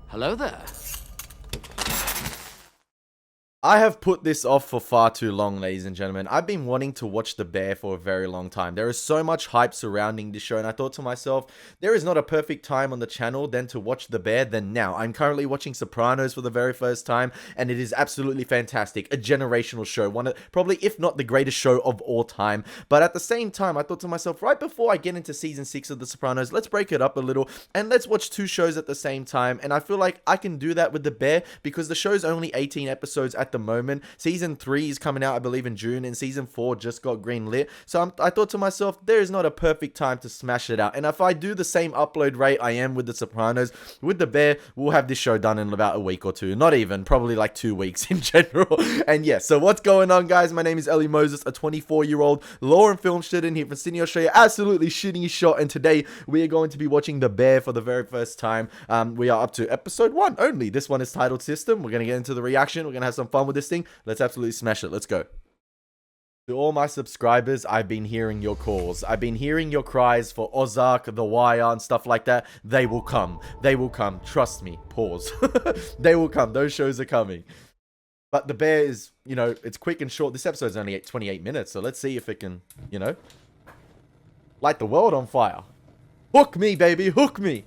Hello there. I have put this off for far too long, ladies and gentlemen. I've been wanting to watch The Bear for a very long time. There is so much hype surrounding this show, and I thought to myself, there is not a perfect time on the channel than to watch The Bear than now. I'm currently watching Sopranos for the very first time, and it is absolutely fantastic. A generational show. One of, probably, if not the greatest show of all time. But at the same time, I thought to myself, right before I get into season 6 of The Sopranos, let's break it up a little, and let's watch two shows at the same time. And I feel like I can do that with The Bear, because the show's only 18 episodes at the moment. Season 3 is coming out, I believe, in June, and season 4 just got greenlit. So I thought to myself, there is not a perfect time to smash it out. And if I do the same upload rate I am with The Sopranos, with The Bear, we'll have this show done in about a week or two. Not even, probably like 2 weeks in general. And yeah, so what's going on, guys? My name is Elie Moses, a 24-year-old law and film student here from Sydney, Australia. Absolutely shooting his shot. And today we are going to be watching The Bear for the very first time. We are up to episode 1 only. This one is titled System. We're going to get into the reaction. We're going to have some fun with this thing. Let's absolutely smash it. Let's go. To all my subscribers, I've been hearing your calls. I've been hearing your cries for Ozark, The Wire, and stuff like that. They will come. They will come. Trust me. Pause. They will come. Those shows are coming. But The Bear is, you know, it's quick and short. This episode's only 28 minutes, so let's see if it can, you know, light the world on fire. Hook me, baby. Hook me.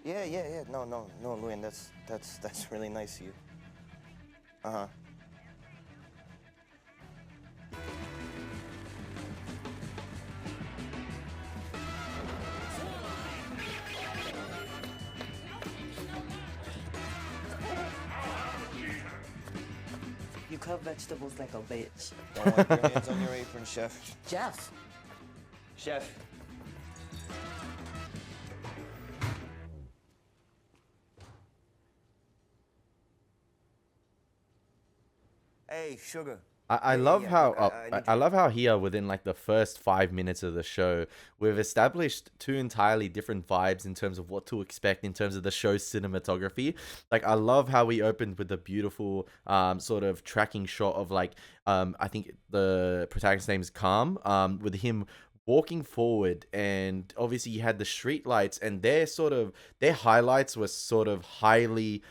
Yeah. No, Luan, that's really nice of you. Uh-huh. You cut vegetables like a bitch. Don't wipe your hands on your apron, chef. Jeff. Chef. Hey, sugar. I Yeah, love yeah, how look, I need I you- love how here within like the first 5 minutes of the show we've established two entirely different vibes in terms of what to expect in terms of the show's cinematography. Like I love how we opened with a beautiful sort of tracking shot of like I think the protagonist's name is Calm with him walking forward, and obviously you had the street lights, and their highlights were sort of highly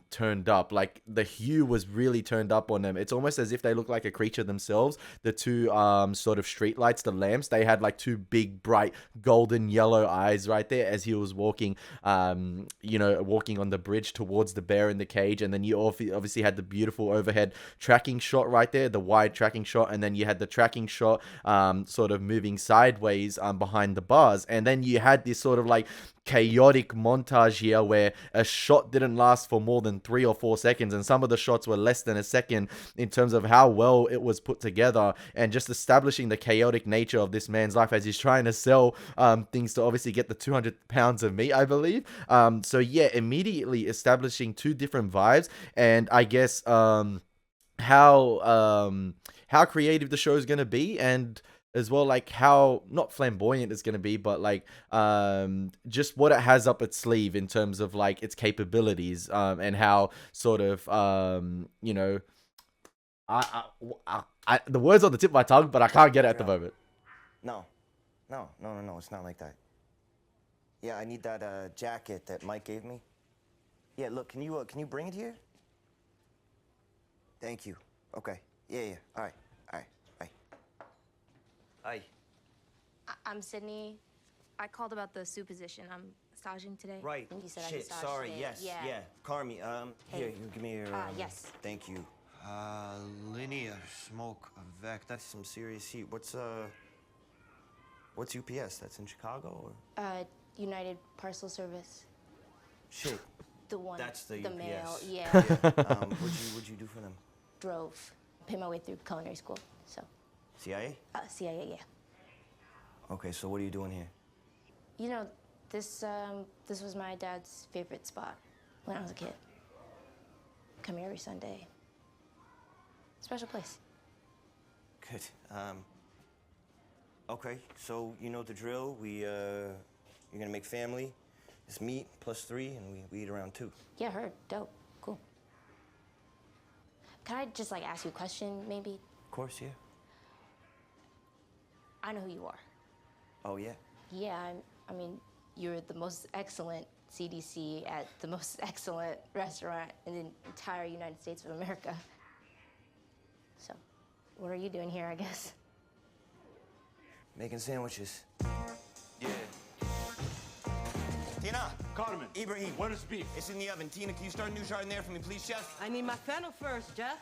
turned up. Like the hue was really turned up on them. It's almost as if they look like a creature themselves. The two sort of street lights, the lamps, they had like two big bright golden yellow eyes right there as he was walking you know, walking on the bridge towards the bear in the cage. And then you obviously had the beautiful overhead tracking shot right there, the wide tracking shot, and then you had the tracking shot sort of moving sideways behind the bars. And then you had this sort of like chaotic montage here where a shot didn't last for more than 3 or 4 seconds, and some of the shots were less than a second in terms of how well it was put together, and just establishing the chaotic nature of this man's life as he's trying to sell things to obviously get the 200 pounds of meat, I believe. So yeah, immediately establishing two different vibes, and I guess how creative the show is going to be, and as well like how not flamboyant it's going to be, but like just what it has up its sleeve in terms of like its capabilities, and how sort of you know, the words on the tip of my tongue, but I can't get it at the moment. No, it's not like that. Yeah, I need that jacket that Mike gave me. Yeah, look, can you bring it here? Thank you. Okay. Yeah. All right. Bye. Hi. I'm Sydney. I called about the soup position. I'm staging today. Right. I think you said I Shit. could stage Sorry. today. Yes. Yeah. Carmi. Hey. Here, you give me your. Yes. Thank you. Linear smoke vac. That's some serious heat. What's UPS? That's in Chicago or? United Parcel Service. Shit. The one. That's the the UPS. mail. Yeah. What'd you do for them? Drove. Paid my way through culinary school. So. CIA? CIA. Yeah. Okay, so what are you doing here? You know, this was my dad's favorite spot when I was a kid. Come here every Sunday. Special place. Good. Okay, so you know the drill. You're gonna make family. It's meat plus 3, and we eat around 2. Yeah, heard. Dope. Cool. Can I just like ask you a question, maybe? Of course, yeah. I know who you are. Oh, yeah? Yeah, I mean, you're the most excellent CDC at the most excellent restaurant in the entire United States of America. So, what are you doing here, I guess? Making sandwiches. Yeah. Tina! Carmen, Ibrahim. when is beef? It's in the oven. Tina, can you start a new jar in there for me, please, chef? I need my fennel first, Jeff.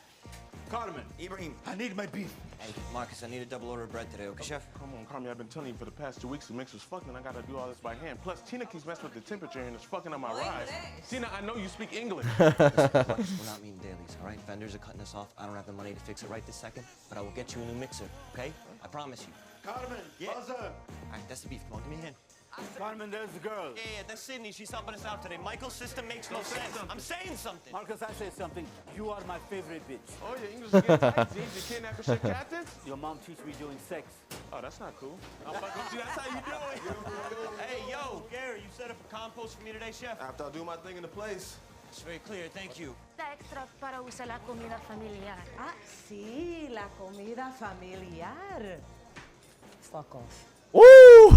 Carmen, Ibrahim. I need my beef. Hey, Marcus, I need a double order of bread today, okay, chef? Come on, Carmen, I've been telling you for the past 2 weeks the mix was fucking and I gotta do all this by hand. Plus, Tina keeps messing with the temperature and it's fucking on my rice. Tina, I know you speak English. Marcus, we're not meeting dailies, all right? Vendors are cutting us off. I don't have the money to fix it right this second, but I will get you a new mixer, okay? I promise you. Carmen, Yeah. buzzer. All right, that's the beef. Come on, give me a hand. Carmen, there's the girl. Yeah, that's Sydney. She's helping us out today. Michael's system makes no sense. I'm saying something. Marcus, I say something. You are my favorite bitch. Oh, your English is getting tight. Seems you kidnap ship captains? Your mom teach me doing sex. Oh, that's not cool. I'm like, see, that's how you do it. Hey, yo, Gary, you set up a compost for me today, chef? After I do my thing in the place. It's very clear. Thank you. Extra para usar la comida familiar. Ah, sí, la comida familiar. Fuck off. Woo!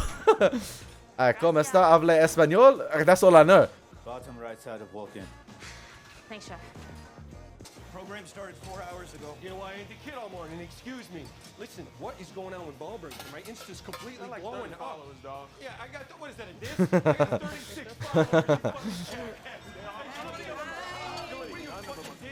¿Cómo está? Habla español? That's all I know. Bottom right side of walk-in. Thanks, chef. Program started 4 hours ago. You know, I ain't the kid all morning. Excuse me. Listen, what is going on with Ballburn? My Insta's completely Like blowing 30 up. followers, dog. Yeah, I got, what is that, a diss? I got 36 followers. You fucking jackass.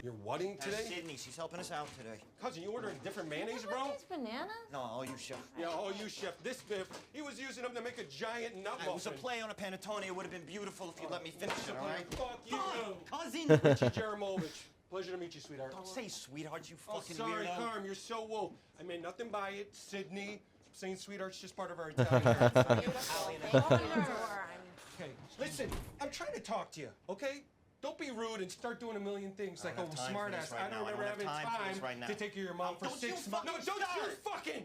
You're whatting That's today? Sydney. She's helping us out today. Cousin, you ordering different mayonnaise, bro? Banana? No, all you, chef. Yeah, oh, you chef. This biff, he was using them to make a giant nut It was a muffin. play on a panettone. It would have been beautiful if you'd let me finish it, all right? Fuck you. Cousin! Richie Jaramovich. Pleasure to meet you, sweetheart. Don't say sweetheart, you Oh, fucking sorry, weirdo. Carm, you're so woke. I meant nothing by it. Sydney. Saying sweetheart's just part of our Italian heritage. Okay, listen, I'm trying to talk to you, okay? Don't be rude and start doing a million things like I a don't have time smart for ass. this right I don't now. I remember don't having have time for this time right now. to take care of your mom for Don't you 6 months. No, fucking don't you start. fucking!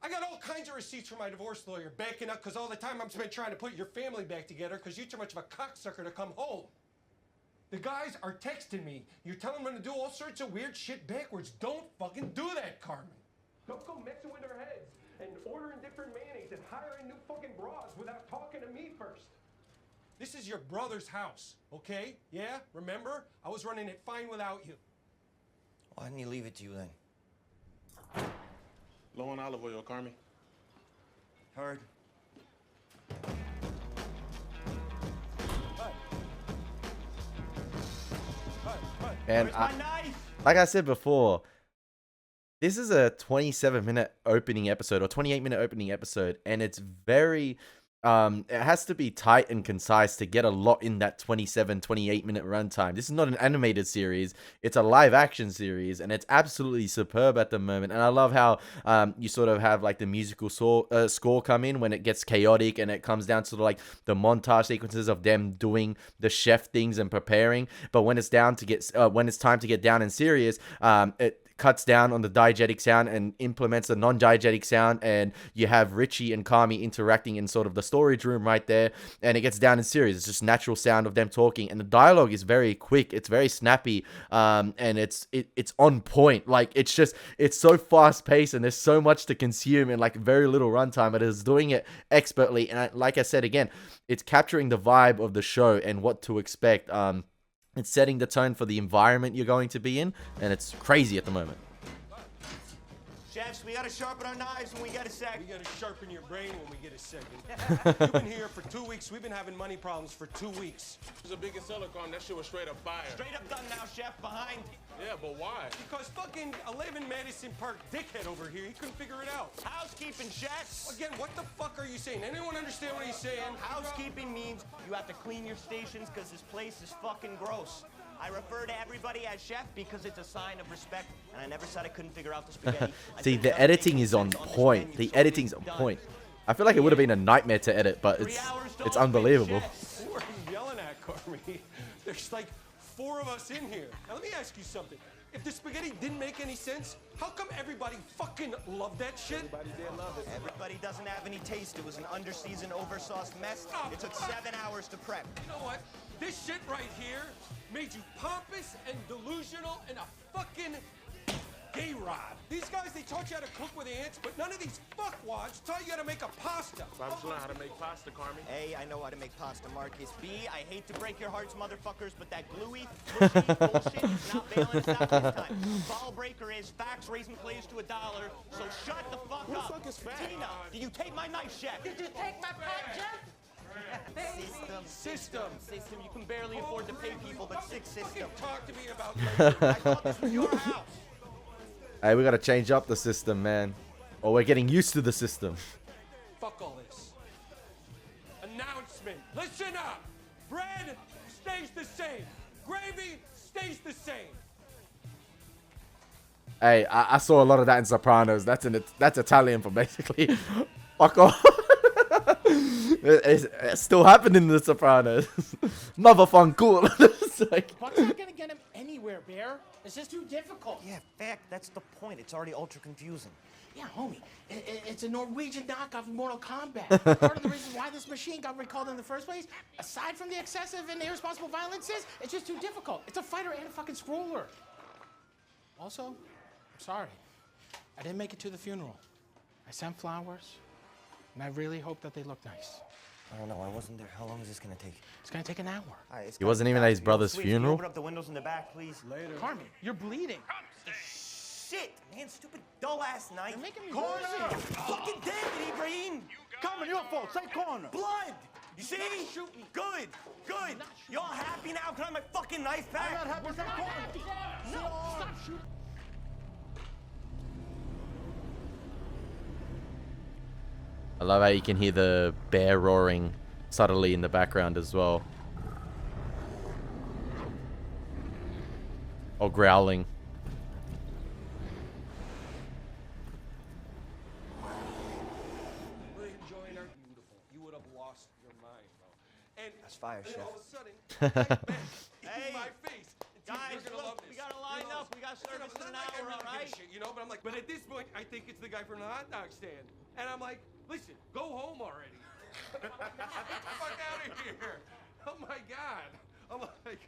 I got all kinds of receipts from my divorce lawyer backing up because all the time I'm spent trying to put your family back together because you're too much of a cocksucker to come home. The guys are texting me. You're telling them to do all sorts of weird shit backwards. Don't fucking do that, Carmen. Don't go messing with their heads and ordering different mayonnaise and hiring new fucking bras without talking to me first. This is your brother's house, okay? Yeah, remember? I was running it fine without you. Why didn't you leave it to you then? Low on olive oil, Carmen. Heard. And Where's my knife? like I said before, this is a 27-minute opening episode or 28-minute opening episode, and it's very it has to be tight and concise to get a lot in that 28-minute runtime. This is not an animated series, it's a live action series, and it's absolutely superb at the moment. And I love how you sort of have like the musical score come in when it gets chaotic, and it comes down to like the montage sequences of them doing the chef things and preparing. But when it's time to get down and serious, it cuts down on the diegetic sound and implements the non-diegetic sound, and you have Richie and Kami interacting in sort of the storage room right there, and it gets down and serious. It's just natural sound of them talking, and the dialogue is very quick, it's very snappy, and it's on point. Like it's so fast paced, and there's so much to consume in like very little runtime. It is doing it expertly, and like I said again, it's capturing the vibe of the show and what to expect. It's setting the tone for the environment you're going to be in, and it's crazy at the moment. Chef, chefs. We gotta sharpen our knives when we get a sec. We gotta sharpen your brain when we get a second. You've been here for 2 weeks. We've been having money problems for 2 weeks. It was the biggest seller, Carm. That shit was straight up fire. Straight up done now, chef. Behind. Yeah, but why? Because fucking 11 Madison Park dickhead over here, he couldn't figure it out. Housekeeping, chef. Again, what the fuck are you saying? Anyone understand what he's saying? Housekeeping means you have to clean your stations because this place is fucking gross. I refer to everybody as chef because it's a sign of respect, and I never said I couldn't figure out the spaghetti. See, the editing is on point. The editing's on point. I feel like it would have been a nightmare to edit, but it's unbelievable. Who are you yelling at, Carmi? There's like 4 of us in here. Now let me ask you something. If the spaghetti didn't make any sense, how come everybody fucking loved that shit? Everybody did love it. Everybody doesn't have any taste. It was an under-seasoned, over-sauced mess. It took 7 hours to prep. You know what? This shit right here made you pompous and delusional and a fucking gay rod. These guys, they taught you how to cook with ants, but none of these fuckwads taught you how to make a pasta. I just learned how to make pasta, Carmi. A, I know how to make pasta, Marcus. B, I hate to break your hearts, motherfuckers, but that gluey, mushy bullshit is not balanced out this time. Ball breaker is facts raising plays to $1, so shut the fuck Who the up. fuck is fat? Tina, did you take my knife, chef? Did you take my pot, Jeff? System. You can barely afford to pay people, but 6 system. Talk to me about I thought this was your house. Hey, we gotta change up the system, man. Or we're getting used to the system. fuck all this. Announcement. Listen up. Bread stays the same. Gravy stays the same. Hey, I saw a lot of that in Sopranos. That's Italian for basically fuck off. It still happened in the Sopranos. Motherfucker. It's like, Buck's not gonna get him anywhere, Bear. It's just too difficult. Yeah, fact, that's the point. It's already ultra confusing. Yeah, homie. It's a Norwegian knockoff of Mortal Kombat. Part of the reason why this machine got recalled in the first place, aside from the excessive and irresponsible violence, is it's just too difficult. It's a fighter and a fucking scroller. Also, I'm sorry. I didn't make it to the funeral. I sent flowers, and I really hope that they look nice. I don't know. I wasn't there. How long is this gonna take? It's gonna take an hour. All right, it's He wasn't even at his brother's Sweet, can you funeral? Open up the windows in the back, please. Later. Carmen, you're bleeding. Shit, man, stupid dull ass knife. You're making me Corner. woozy. Fucking dead, Ibrahim. Carmen, your fault. Say corner. Blood. You see? Shoot me. Good. Good. Y'all happy now? Can I have my fucking knife back? I'm not happy. Say corner. No, stop shooting. I love how you can hear the bear roaring subtly in the background as well. Or growling. Really enjoying our beautiful. You would have lost your mind, bro. And That's fire, then chef. all of a sudden, Hey, in my face. guys, You're gonna look, love this. we gotta You're line gonna up. love We got this. service It's in an not like I hour, really all give a right? shit, you know, but I'm like, but at this point, I think it's the guy from the hot dog stand. And I'm like, listen, go home already. Get the fuck out of here. Oh my God. I'm like,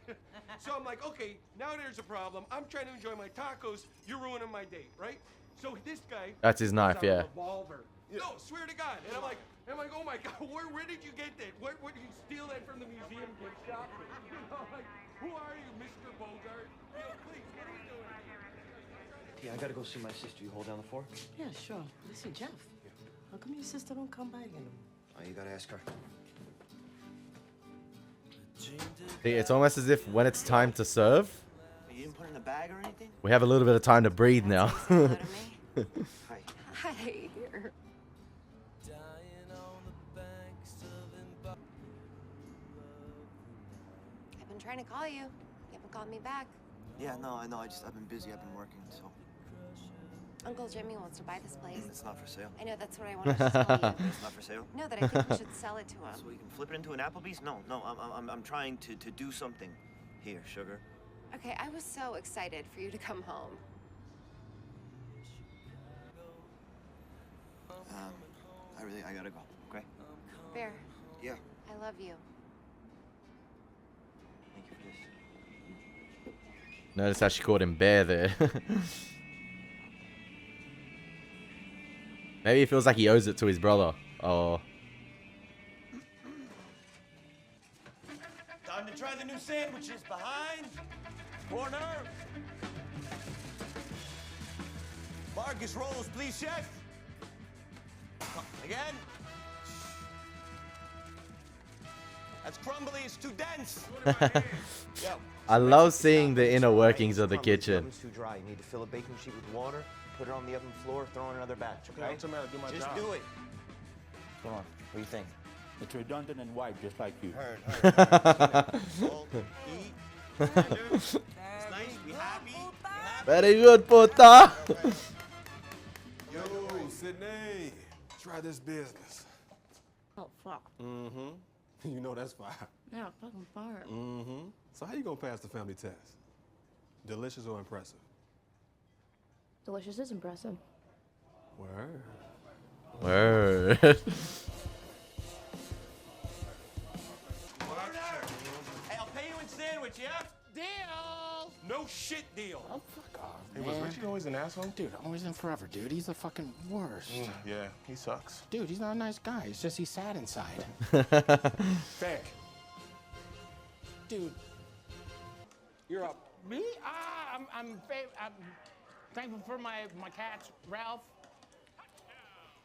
so I'm like, okay, now there's a problem. I'm trying to enjoy my tacos. You're ruining my date, right? So this guy. That's his knife, pulls yeah. out a revolver. No, swear to God. And I'm like, oh my God, where did you get that? Where did you steal that from the museum gift shop? You know, like, who are you, Mr. Bogart? You know, please, what are you doing? Yeah, I gotta go see my sister. You hold down the fort? Yeah, sure. Listen, Jeff. How come your sister don't come by again? Oh, you gotta ask her. See, it's almost as if when it's time to serve, You didn't put it in a bag or anything? we have a little bit of time to breathe now. Hi. Hi. I've been trying to call you. You haven't called me back. Yeah, no, I know. I've been busy. I've been working, so. Uncle Jimmy wants to buy this place. It's not for sale. I know that's what I wanted to tell you. It's not for sale. No, that I think we should sell it to him. So we can flip it into an Applebee's? No, I'm trying to do something here, sugar. Okay, I was so excited for you to come home. I gotta go, okay? Bear, Yeah. I love you. Thank you for this. Notice how she called him bear there. Maybe he feels like he owes it to his brother. Oh. Time to try the new sandwiches. Behind. Corner. Marcus rolls, please, chef. Again. That's crumbly, it's too dense. Yo, I love seeing the inner workings of the crumbly, kitchen. oven's too dry. You need to fill a baking sheet with water, put it on the oven floor, throw in another batch, okay? I'll tell me how to do my Just job. do it. Come on, what do you think? It's redundant and white, just like you. Heard. Roll, eat. It's nice, be happy. Very good, puta. Yo, Sydney, try this business. Oh, fuck. Mm-hmm. You know that's fire. Yeah, fucking fire. Mm-hmm. So how you gonna pass the family test? Delicious or impressive? Delicious is impressive. Word. Word. Hey, I'll pay you in sandwich, yeah? Deal! No shit deal. Oh, fuck off, Hey, was man. Richie always an asshole? Dude, always and forever, dude. He's the fucking worst. Yeah, he sucks. Dude, he's not a nice guy. It's just he's sad inside. Back. Dude. You're up. Me? I'm thankful for my cats, Ralph.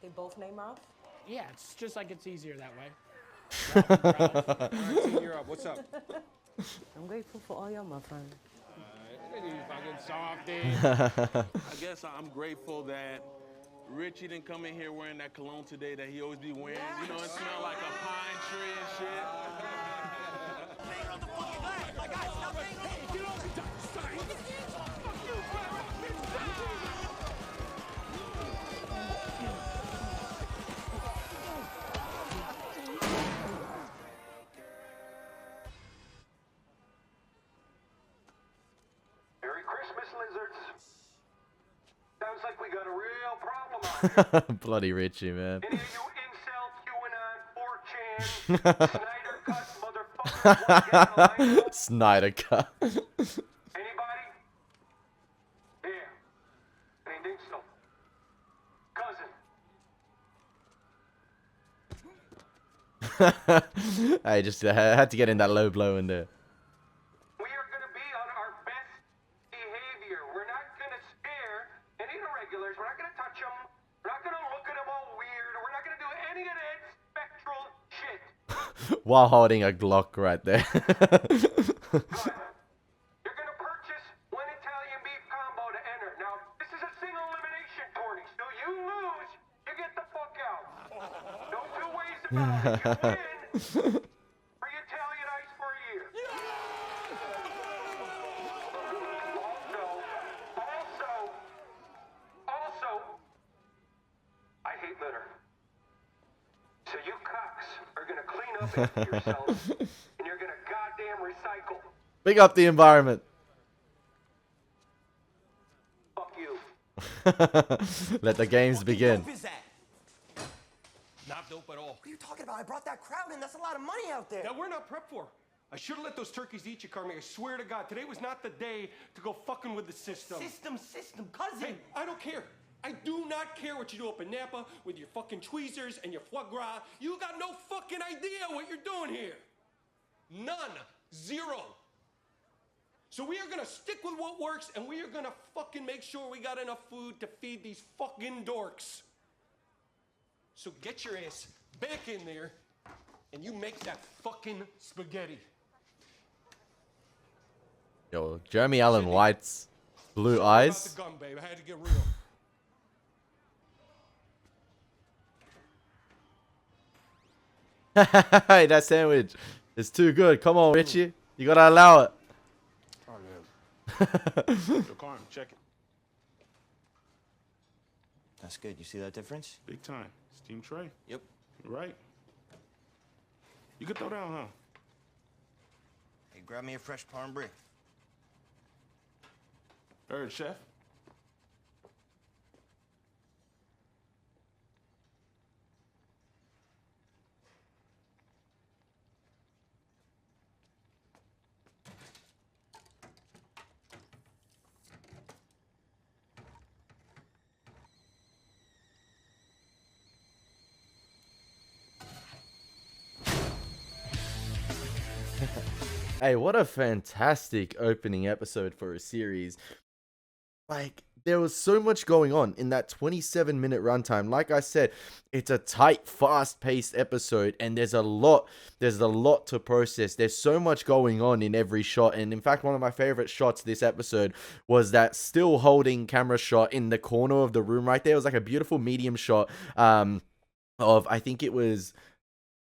They both name Ralph? Yeah, it's just like it's easier that way. All right, team, you're up. What's up? I'm grateful for all y'all, my friend. You fucking softy. I guess I'm grateful that Richie didn't come in here wearing that cologne today that he always be wearing. You know, it smell like a pine tree and shit. Merry Christmas, lizards. Sounds like we got a real problem out here. Bloody Richie, man. Any of you incel QAnon 4chan Snyder cut motherfuckers want to get in line? Snyder cut. Anybody? Yeah. Ain't think so. Cousin. I just had to get in that low blow in there. We are going to be on our best behavior. We're not going to scare any irregulars. We're not going to touch them. We're not going to look at them all weird. We're not going to do any of that spectral shit. While holding a Glock right there. Good. You're going to purchase one Italian beef combo to enter. Now, this is a single elimination tourney, so you lose, you get the fuck out. No two ways about it. You win. Free Italian ice for a year. Also, I hate litter. So you cocks are gonna clean up after yourselves, and you're gonna goddamn recycle. Pick up the environment. Fuck you. Let the games begin. What is that? Not dope at all. What are you talking about? I brought that crowd in. That's a lot of money out there. That we're not prepped for. I should have let those turkeys eat you, Carmi. I swear to God, today was not the day to go fucking with the system. System, cousin. Hey, I don't care. I do not care what you do up in Napa with your fucking tweezers and your foie gras. You got no fucking idea what you're doing here. None. Zero. So we are gonna stick with what works, and we are gonna fucking make sure we got enough food to feed these fucking dorks. So get your ass back in there, and you make that fucking spaghetti. Yo, Jeremy Allen White's blue Sorry about eyes. the gum, babe. I had to get real. Hey, that sandwich is too good. Come on, Richie. You gotta allow it. Oh, yeah. Yo, Carm, check it. That's good. You see that difference? Big time. Steam tray. Yep. You're right. You could throw down, huh? Hey, grab me a fresh parm brie. Heard, chef. Hey, what a fantastic opening episode for a series. Like, there was so much going on in that 27-minute runtime. Like I said, it's a tight, fast-paced episode, and there's a lot to process. There's so much going on in every shot, and in fact, one of my favorite shots this episode was that still holding camera shot in the corner of the room right there. It was like a beautiful medium shot of, I think it was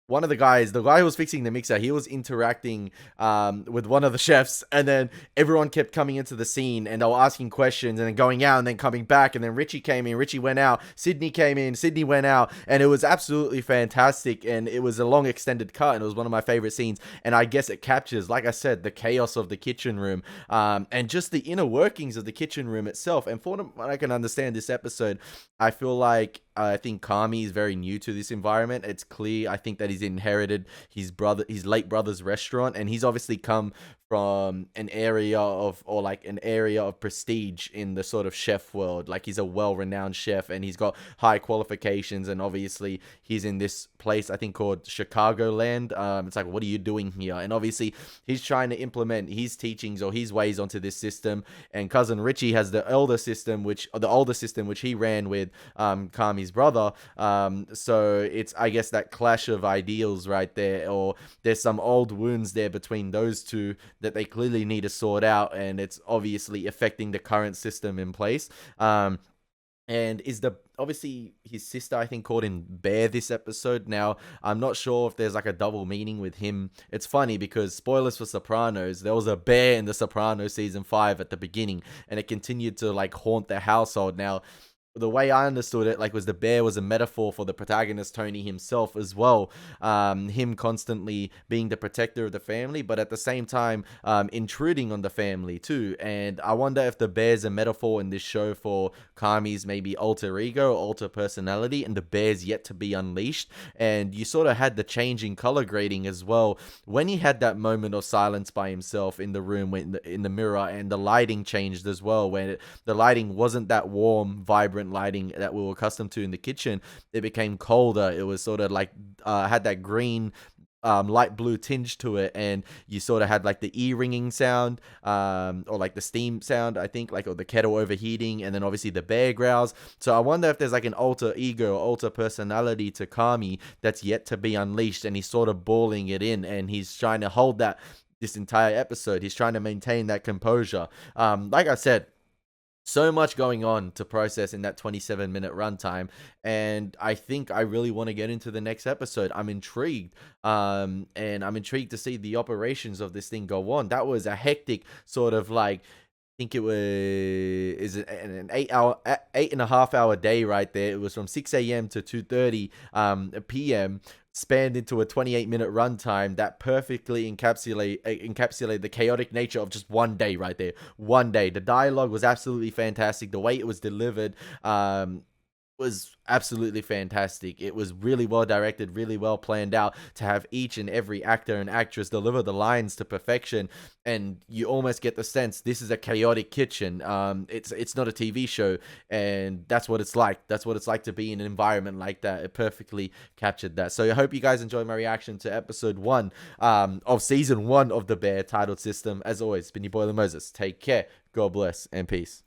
one of the guy who was fixing the mixer. He was interacting with one of the chefs, and then everyone kept coming into the scene, and they were asking questions, and then going out, and then coming back, and then Richie came in, Richie went out, Sydney came in, Sydney went out, and it was absolutely fantastic, and it was a long extended cut, and it was one of my favorite scenes, and I guess it captures, like I said, the chaos of the kitchen room, and just the inner workings of the kitchen room itself. And for what I can understand this episode, I feel like I think Kami is very new to this environment. It's clear, I think, that he's inherited his late brother's restaurant, and he's obviously come from an area of prestige in the sort of chef world. Like, he's a well-renowned chef, and he's got high qualifications, and obviously he's in this place, I think, called Chicagoland. It's like, what are you doing here? And obviously he's trying to implement his teachings or his ways onto this system, and cousin Richie has the older system, which he ran with Kami's brother. So it's, I guess, that clash of ideals right there, or there's some old wounds there between those two that they clearly need to sort out, and it's obviously affecting the current system in place. And is obviously his sister, I think, called him Bear this episode. Now, I'm not sure if there's like a double meaning with him. It's funny because, spoilers for Sopranos, there was a bear in the Sopranos season 5 at the beginning, and it continued to like haunt the household. Now, the way I understood it, was the bear was a metaphor for the protagonist, Tony himself, as well. Him constantly being the protector of the family, but at the same time, intruding on the family too. And I wonder if the bear's a metaphor in this show for Kami's maybe alter ego or alter personality, and the bear's yet to be unleashed. And you sort of had the changing color grading as well when he had that moment of silence by himself in the room, in the mirror, and the lighting changed as well, when the lighting wasn't that warm, vibrant lighting that we were accustomed to in the kitchen. It became colder. It was sort of like had that green light blue tinge to it, and you sort of had like the ear ringing sound, or like the steam sound, I think, or the kettle overheating, and then obviously the bear growls. So I wonder if there's like an alter ego or alter personality to Kami that's yet to be unleashed, and he's sort of balling it in, and he's trying to hold that this entire episode. He's trying to maintain that composure. Like I said, so much going on to process in that 27-minute runtime, and I think I really want to get into the next episode. I'm intrigued, and I'm intrigued to see the operations of this thing go on. That was a hectic sort of I think it was an 8.5 hour day right there. It was from 6 a.m. to 2:30 p.m. spanned into a 28-minute runtime that perfectly encapsulate the chaotic nature of just one day right there. One day. The dialogue was absolutely fantastic. The way it was delivered was absolutely fantastic. It was really well directed, really well planned out, to have each and every actor and actress deliver the lines to perfection, and you almost get the sense this is a chaotic kitchen. It's not a TV show, and that's what it's like. That's what it's like to be in an environment like that. It perfectly captured that. So I hope you guys enjoyed my reaction to episode 1 of season 1 of the Bear titled System. As always, it's been your boy Elie Moses. Take care, God bless, and peace.